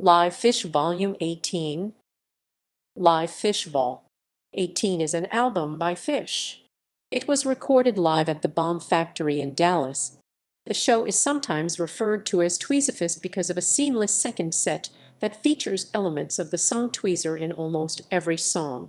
Live Phish Volume 18. Live Phish Vol. 18 is an album by Phish. It was recorded live at the Bomb Factory in Dallas. The show is sometimes referred to as Tweezerfest because of a seamless second set that features elements of the song Tweezer in almost every song.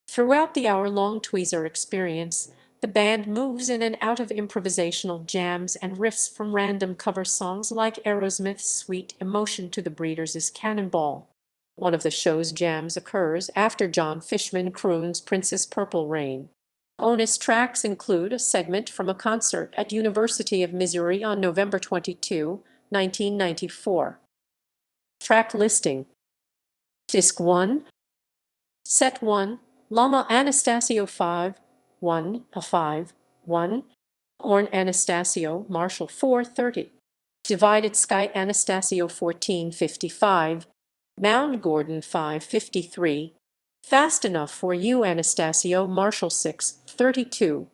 Throughout the hour-long Tweezer experience, the band moves in and out of improvisational jams and riffs from random cover songs like Aerosmith's Sweet Emotion to the Breeders' Cannonball. One of the show's jams occurs after Jon Fishman croons Princess Purple Rain. Bonus tracks include a segment from a concert at University of Missouri on November 22, 1994. Track listing. Disc 1. Set 1. Lama Anastasio 5, 1, a 5, 1. Horn Anastasio, Marshall 430. Divided Sky Anastasio 1455. Mound Gordon 553. Fast Enough for You Anastasio, Marshall 632.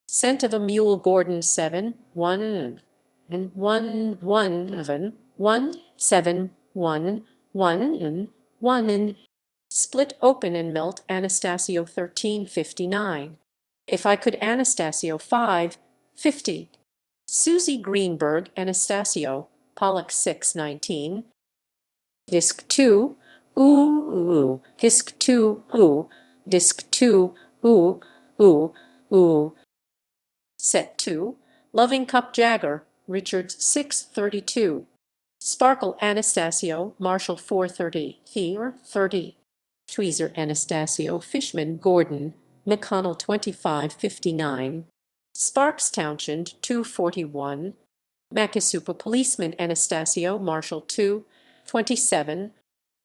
Scent of a Mule Gordon 7, 1, and 1, 1, 7, 1, 7, 1, 1, 1, Split Open and Melt Anastasio 1359. If I Could Anastasio 550. Susie Greenberg Anastasio, Pollock 619. Disc 2, Ooh, Ooh. Disc 2, Ooh. Disc 2, Ooh, Ooh, Ooh. Set 2, Loving Cup Jagger, Richards 632. Sparkle Anastasio, Marshall 430, Fear 30. Tweezer Anastasio Fishman Gordon, McConnell 2559. Sparks Townshend 241. Makisupa Policeman Anastasio Marshall 227.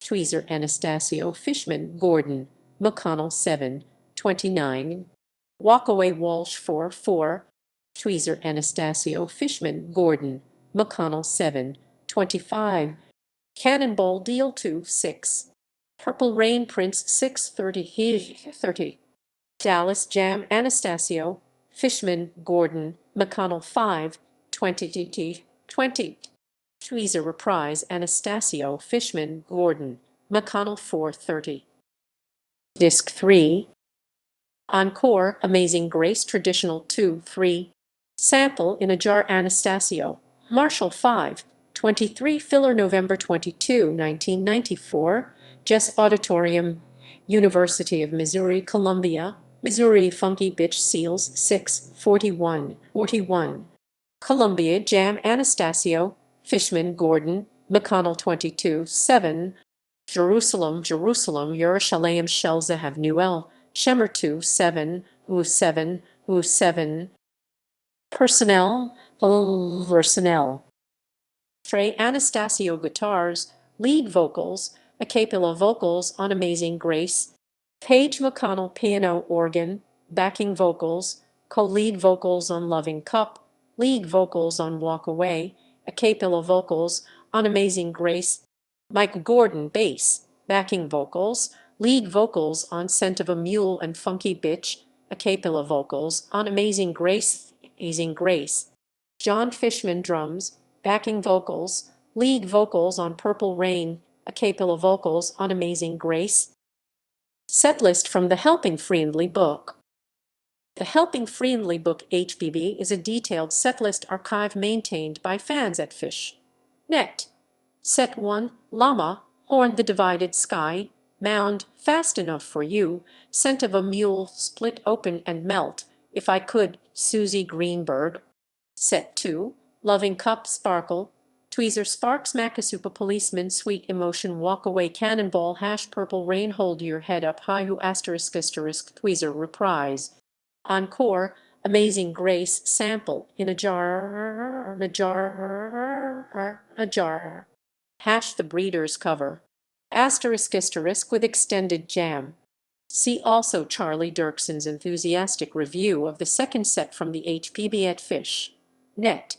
Tweezer Anastasio Fishman Gordon, McConnell 729. Walkaway Walsh 44. Tweezer Anastasio Fishman Gordon, McConnell 725. Cannonball Deal 2 6. Purple Rain Prince 630. Dallas Jam Anastasio Fishman Gordon, McConnell 5 20. Tweezer Reprise Anastasio Fishman Gordon, McConnell 430. Disc 3. Encore Amazing Grace Traditional 2 3. Sample in a Jar Anastasio, Marshall 5 23. Filler November 22, 1994. Jess Auditorium, University of Missouri, Columbia, Missouri Funky Bitch Seals 6 41. Columbia Jam Anastasio Fishman Gordon, McConnell 22 7. Jerusalem Yerushalayim Shel Zehav Nuel Shemer 2 7 7. Personnel Trey Anastasio Guitars, Lead Vocals, a cappella vocals on Amazing Grace. Paige McConnell Piano Organ, Backing Vocals, co-lead vocals on Loving Cup, lead vocals on Walk Away, a cappella vocals on Amazing Grace. Mike Gordon Bass, Backing Vocals, lead vocals on Scent of a Mule and Funky Bitch, a cappella vocals on Amazing Grace. Jon Fishman Drums, Backing Vocals, lead vocals on Purple Rain, a cappella vocals on Amazing Grace. Setlist from the Helping Phriendly book. The Helping Phriendly book HPB is a detailed setlist archive maintained by fans at Phish. Net. Set 1, Llama, Horn the Divided Sky, Mound, Fast Enough for You, Scent of a Mule, Split Open and Melt, If I Could, Susie Greenberg. Set 2, Loving Cup Sparkle, Tweezer Sparks Makisupa Policeman Sweet Emotion Walk Away Cannonball # Purple Rain Hold Your Head Up High Who ** Tweezer Reprise. Encore Amazing Grace Sample in a Jar # The Breeders cover. ** with extended jam. See also Charlie Dirkson's enthusiastic review of the second set from the HPB at Phish. Net.